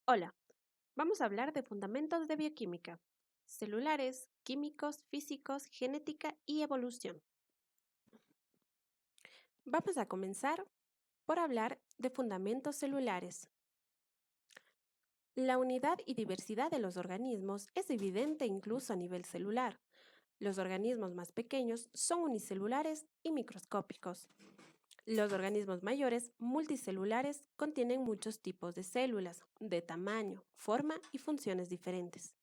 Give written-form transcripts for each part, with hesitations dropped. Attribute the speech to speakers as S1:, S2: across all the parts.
S1: Hola, vamos a hablar de fundamentos de bioquímica, celulares, químicos, físicos, genética y evolución. Vamos a comenzar por hablar de fundamentos celulares. La unidad y diversidad de los organismos es evidente incluso a nivel celular. Los organismos más pequeños son unicelulares y microscópicos. Los organismos mayores, multicelulares, contienen muchos tipos de células, de tamaño, forma y funciones diferentes.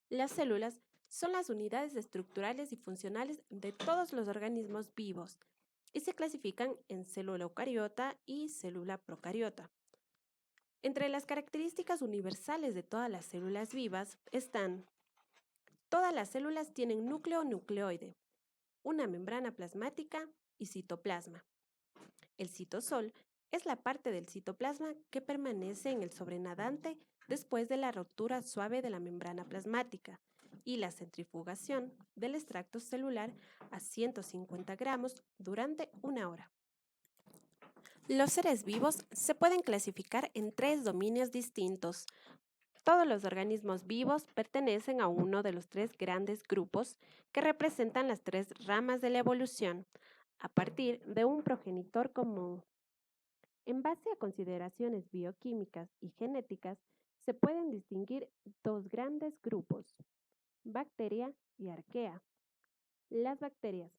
S1: Las células son las unidades estructurales y funcionales de todos los organismos vivos y se clasifican en célula eucariota y célula procariota. Entre las características universales de todas las células vivas están: todas las células tienen núcleo o nucleoide, una membrana plasmática y citoplasma. El citosol es la parte del citoplasma que permanece en el sobrenadante después de la ruptura suave de la membrana plasmática y la centrifugación del extracto celular a 150 gramos durante una hora. Los seres vivos se pueden clasificar en tres dominios distintos. Todos los organismos vivos pertenecen a uno de los tres grandes grupos que representan las tres ramas de la evolución, a partir de un progenitor común. En base a consideraciones bioquímicas y genéticas, se pueden distinguir dos grandes grupos: bacteria y arquea. Las bacterias,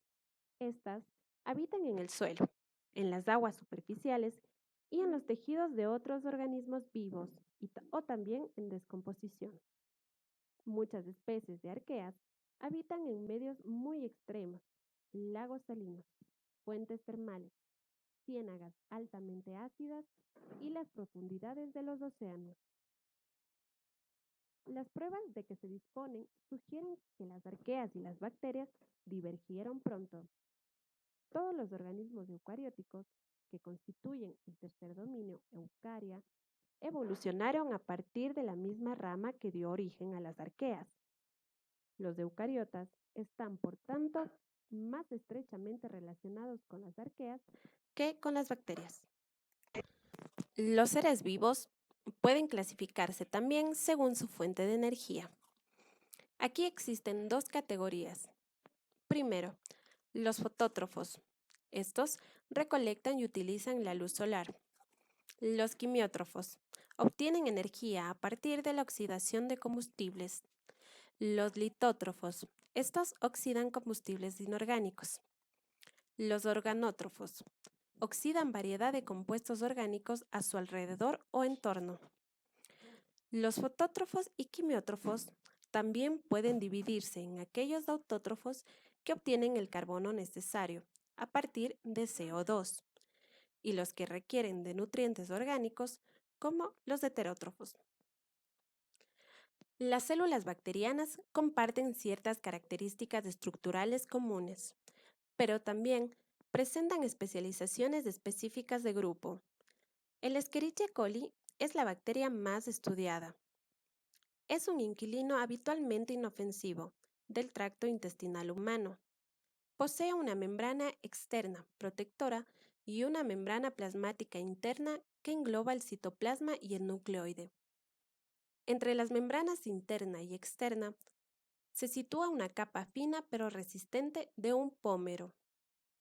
S1: estas habitan en el suelo, en las aguas superficiales y en los tejidos de otros organismos vivos o también en descomposición. Muchas especies de arqueas habitan en medios muy extremos, lagos salinos, fuentes termales, ciénagas altamente ácidas y las profundidades de los océanos. Las pruebas de que se disponen sugieren que las arqueas y las bacterias divergieron pronto. Todos los organismos eucarióticos, que constituyen el tercer dominio, Eucaria, evolucionaron a partir de la misma rama que dio origen a las arqueas. Los eucariotas están, por tanto, más estrechamente relacionados con las arqueas que con las bacterias. Los seres vivos pueden clasificarse también según su fuente de energía. Aquí existen dos categorías. Primero, los fotótrofos. Estos recolectan y utilizan la luz solar. Los quimiótrofos obtienen energía a partir de la oxidación de combustibles. Los litótrofos. Estos oxidan combustibles inorgánicos. Los organótrofos oxidan variedad de compuestos orgánicos a su alrededor o entorno. Los fotótrofos y quimiótrofos también pueden dividirse en aquellos autótrofos que obtienen el carbono necesario a partir de CO2 y los que requieren de nutrientes orgánicos, como los heterótrofos. Las células bacterianas comparten ciertas características estructurales comunes, pero también presentan especializaciones específicas de grupo. El Escherichia coli es la bacteria más estudiada. Es un inquilino habitualmente inofensivo del tracto intestinal humano. Posee una membrana externa protectora y una membrana plasmática interna que engloba el citoplasma y el nucleoide. Entre las membranas interna y externa se sitúa una capa fina pero resistente de un pómero,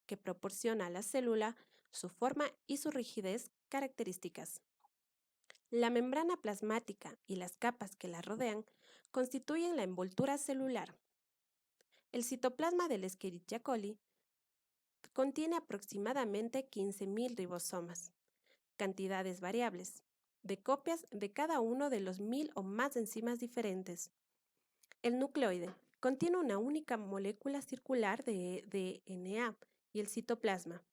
S1: que proporciona a la célula su forma y su rigidez características. La membrana plasmática y las capas que la rodean constituyen la envoltura celular. El citoplasma del Escherichia coli contiene aproximadamente 15.000 ribosomas, cantidades variables, de copias de cada uno de los 1.000 o más enzimas diferentes. El nucleoide contiene una única molécula circular de DNA y el citoplasma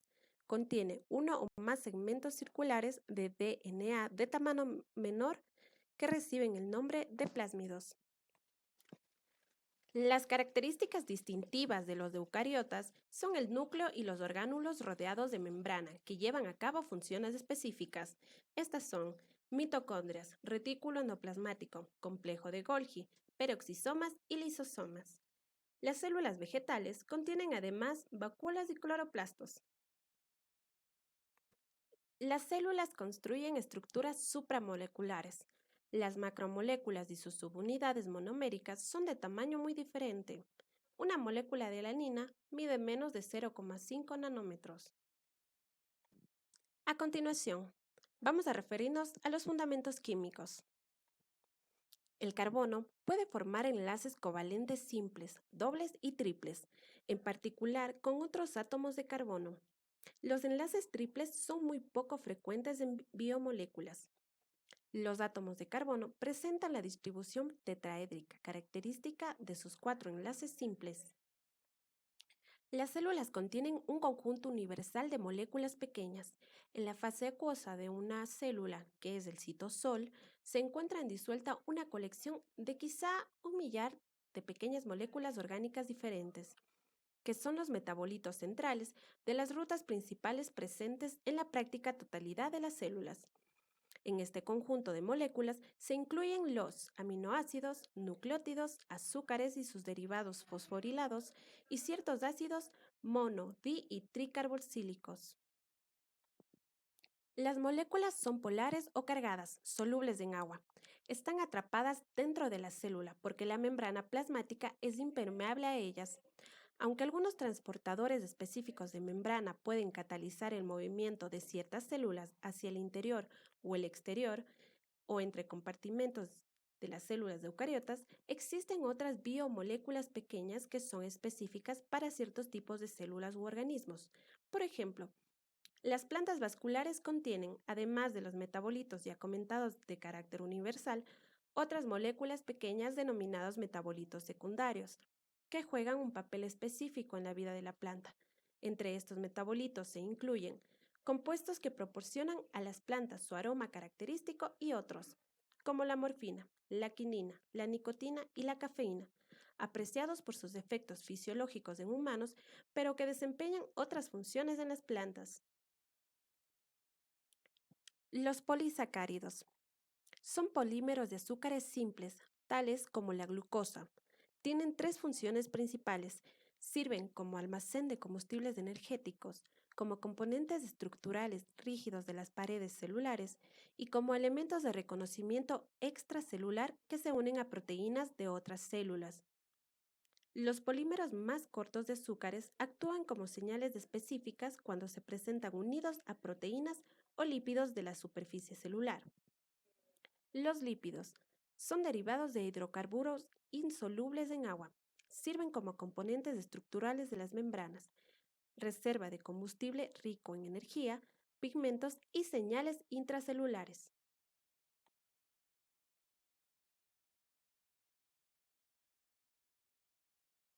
S1: contiene uno o más segmentos circulares de DNA de tamaño menor que reciben el nombre de plásmidos. Las características distintivas de los eucariotas son el núcleo y los orgánulos rodeados de membrana que llevan a cabo funciones específicas. Estas son mitocondrias, retículo endoplasmático, complejo de Golgi, peroxisomas y lisosomas. Las células vegetales contienen además vacuolas y cloroplastos. Las células construyen estructuras supramoleculares. Las macromoléculas y sus subunidades monoméricas son de tamaño muy diferente. Una molécula de alanina mide menos de 0,5 nanómetros. A continuación, vamos a referirnos a los fundamentos químicos. El carbono puede formar enlaces covalentes simples, dobles y triples, en particular con otros átomos de carbono. Los enlaces triples son muy poco frecuentes en biomoléculas. Los átomos de carbono presentan la distribución tetraédrica característica de sus cuatro enlaces simples. Las células contienen un conjunto universal de moléculas pequeñas. En la fase acuosa de una célula, que es el citosol, se encuentra disuelta una colección de quizá 1 millar de pequeñas moléculas orgánicas diferentes, que son los metabolitos centrales de las rutas principales presentes en la práctica totalidad de las células. En este conjunto de moléculas se incluyen los aminoácidos, nucleótidos, azúcares y sus derivados fosforilados y ciertos ácidos mono, di y tricarboxílicos. Las moléculas son polares o cargadas, solubles en agua. Están atrapadas dentro de la célula porque la membrana plasmática es impermeable a ellas. Aunque algunos transportadores específicos de membrana pueden catalizar el movimiento de ciertas células hacia el interior o el exterior, o entre compartimentos de las células de eucariotas, existen otras biomoléculas pequeñas que son específicas para ciertos tipos de células u organismos. Por ejemplo, las plantas vasculares contienen, además de los metabolitos ya comentados de carácter universal, otras moléculas pequeñas denominadas metabolitos secundarios, que juegan un papel específico en la vida de la planta. Entre estos metabolitos se incluyen compuestos que proporcionan a las plantas su aroma característico y otros, como la morfina, la quinina, la nicotina y la cafeína, apreciados por sus efectos fisiológicos en humanos, pero que desempeñan otras funciones en las plantas. Los polisacáridos son polímeros de azúcares simples, tales como la glucosa. Tienen tres funciones principales. Sirven como almacén de combustibles energéticos, como componentes estructurales rígidos de las paredes celulares y como elementos de reconocimiento extracelular que se unen a proteínas de otras células. Los polímeros más cortos de azúcares actúan como señales específicas cuando se presentan unidos a proteínas o lípidos de la superficie celular. Los lípidos son derivados de hidrocarburos insolubles en agua. Sirven como componentes estructurales de las membranas, reserva de combustible rico en energía, pigmentos y señales intracelulares.